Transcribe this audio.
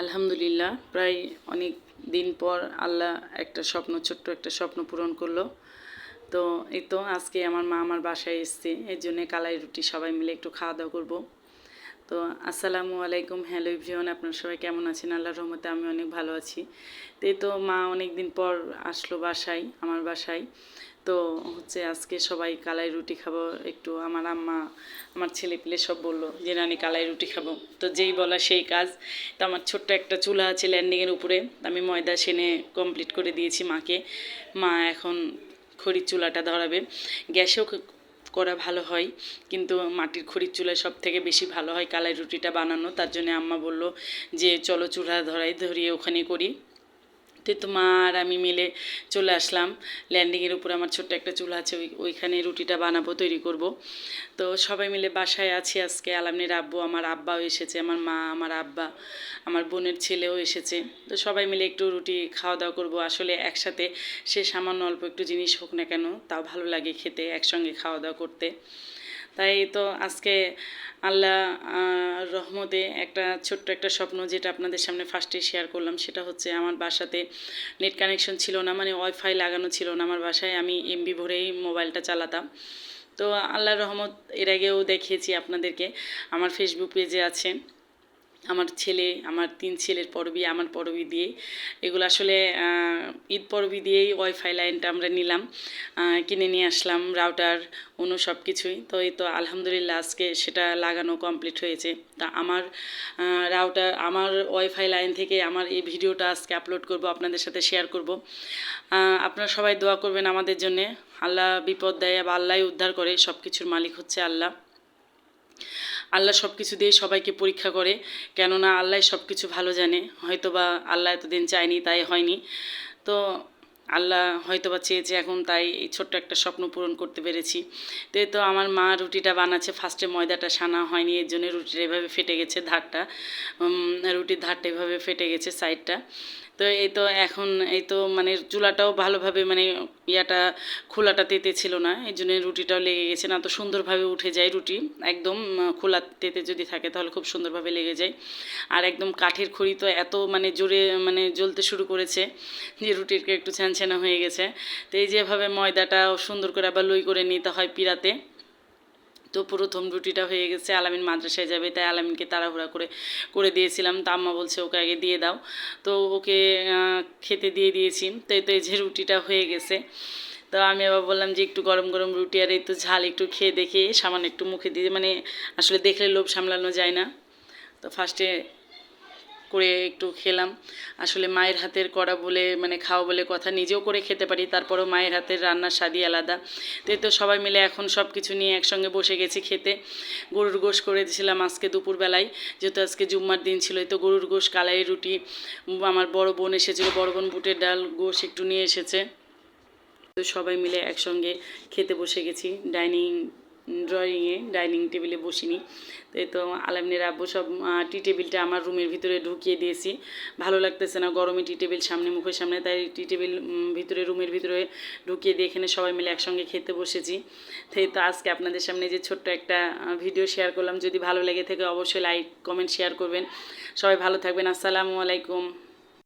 আলহামদুলিল্লাহ, প্রায় অনেক দিন পর আল্লাহ ছোট্ট একটা স্বপ্ন পূরণ করলো। তো এই তো আজকে আমার মা আমার বাসায় এসছে, এর জন্য কালাই রুটি সবাই মিলে একটু খাওয়া দাওয়া করবো। তো আসসালামু আলাইকুম, হ্যালো এভরিওয়ান, আপনারা সবাই কেমন আছেন? আল্লাহর রহমতে আমি অনেক ভালো আছি। তো এই তো মা অনেক দিন পর আসলো আমার বাসায়। তো হচ্ছে আজকে সবাই কালাই রুটি খাবো। একটু আমার আম্মা, আমার ছেলে পিলে সব বললো যে নানি কালাই রুটি খাবো। তো যেই বলা সেই কাজ। তো আমার ছোট্ট একটা চুলা আছে ল্যান্ডিংয়ের উপরে, আমি ময়দা সেনে কমপ্লিট করে দিয়েছি মাকে। মা এখন খড়ির চুলাটা ধরাবে। গ্যাসেও করা ভালো হয়, কিন্তু মাটির খড়ির চুলায় সব থেকে বেশি ভালো হয় কালাই রুটিটা বানানো। তার জন্য আম্মা বলল যে চলো চুলা ধরিয়ে ওখানে করি। তো মা আর আমি মিলে চলে আসলাম ল্যান্ডিংয়ের উপরে। আমার ছোট্ট একটা চুলা আছে, ওইখানে রুটিটা বানাবো, তৈরি করব। তো সবাই মিলে বাসায় আছি আজকে। আলামিনের আব্বু, আমার আব্বাও এসেছে, আমার মা, আমার আব্বা, আমার বোনের ছেলেও এসেছে। তো সবাই মিলে একটু রুটি খাওয়া দাওয়া করব। আসলে একসাথে সে সামান্য অল্প একটু জিনিস হোক না কেন, তাও ভালো লাগে খেতে, একসঙ্গে খাওয়া দাওয়া করতে। তাই তো আজকে আল্লাহ রহমতে ছোট্ট একটা স্বপ্ন, যেটা আপনাদের সামনে ফার্স্টে শেয়ার করলাম, সেটা হচ্ছে আমার বাসাতে নেট কানেকশন ছিল না, মানে ওয়াইফাই লাগানো ছিল না আমার বাসায়। আমি এমবি ভরেই মোবাইলটা চালাতাম। তো আল্লাহর রহমত, এর আগেও দেখিয়েছি আপনাদেরকে, আমার ফেসবুক পেজে আছে। আমার 3 ছেলের পরবী, আমার পরবী দিয়ে, এগুলো আসলে ঈদ পরবী দিয়েই ওয়াইফাই লাইনটা আমরা নিলাম, কিনে নিয়ে আসলাম, রাউটার সব কিছুই। তো এই তো আলহামদুলিল্লাহ আজকে সেটা লাগানো কমপ্লিট হয়েছে। তা আমার ওয়াইফাই লাইন থেকে আমার এই ভিডিওটা আজকে আপলোড করব, আপনাদের সাথে শেয়ার করব। আপনারা সবাই দোয়া করবেন আমাদের জন্যে। আল্লাহ বিপদ দেয় বা আল্লাহই উদ্ধার করে, সব কিছুর মালিক হচ্ছে আল্লাহ। আল্লাহ সব কিছু দিয়ে সবাইকে পরীক্ষা করে, কেননা আল্লাহ সব কিছু ভালো জানে। হয়তোবা আল্লাহ এতদিন চায়নি, তাই হয়নি। তো আল্লাহ হয়তোবা চেয়েছে এখন, তাই এই ছোট্ট একটা স্বপ্ন পূরণ করতে পেরেছি। তো আমার মা রুটিটা বানাচ্ছে, ফার্স্টে ময়দাটা সানা হয়নি, এর জন্য রুটিটা এভাবে ফেটে গেছে, রুটির ধারটা এভাবে ফেটে গেছে, সাইডটা। তো এখন মানে চুলাটাও ভালোভাবে, মানে খোলাটা তেতে ছিল না, এই জন্য রুটিটাও লেগে গেছে। না তো সুন্দরভাবে উঠে যায় রুটি, একদম খোলা তেতে যদি থাকে তাহলে খুব সুন্দরভাবে লেগে যায়। আর একদম কাঠের খড়ি তো এত মানে জোরে মানে জ্বলতে শুরু করেছে যে রুটিটা একটু ছ্যানছ্যানা হয়ে গেছে। তো এই যেভাবে ময়দাটা সুন্দর করে আবার লই করে নিতে হয় পিরাতে। তো প্রথম রুটিটা হয়ে গেছে, আলামিন মাদ্রাসায় যাবে, তাই আলামিনকে তাড়াহুড়া করে দিয়েছিলাম। তো আম্মা বলছে ওকে আগে দিয়ে দাও। তো ওকে খেতে দিয়ে দিয়েছি। তো এই যে রুটিটা হয়ে গেছে। তো আমি আবার বললাম যে একটু গরম গরম রুটি আর একটু ঝাল একটু খেয়ে দেখে সামান্য একটু মুখে দিয়ে, মানে আসলে দেখলে লোভ সামলানো যায় না। তো ফার্স্টে করে একটু খেলাম। আসলে মায়ের হাতের করা বলে, মানে খাওয়া বলে কথা, নিজেও করে খেতে পারি, তারপরেও মায়ের হাতের রান্নার স্বাদই আলাদা। তো সবাই মিলে এখন সব কিছু নিয়ে একসঙ্গে বসে গেছি খেতে। গরুর গোশ করেছিলাম আজকে দুপুরবেলায়, যেহেতু আজকে জুম্মার দিন ছিল। তো গরুর গোশ, কালাই রুটি, আমার বড় বোন এসেছিলো, বড় বোন বুটের ডাল গোশ একটু নিয়ে এসেছে। তো সবাই মিলে একসঙ্গে খেতে বসে গেছি ডাইনিং টেবিলে বসিনি। তো আলামিনের আব্বু সব টি টেবিলটা আমার রুমের ভিতরে ঢুকিয়ে দিয়েছি, ভালো লাগতেছে না গরমে টি টেবিল মুখের সামনে, তাই টি টেবিল রুমের ভিতরে ঢুকিয়ে দিয়ে এখানে সবাই মিলে একসঙ্গে খেতে বসেছি। তো আজকে আপনাদের সামনে যে ছোট্ট একটা ভিডিও শেয়ার করলাম, যদি ভালো লেগে থাকে অবশ্যই লাইক কমেন্ট শেয়ার করবেন। সবাই ভালো থাকবেন। আসসালামু আলাইকুম।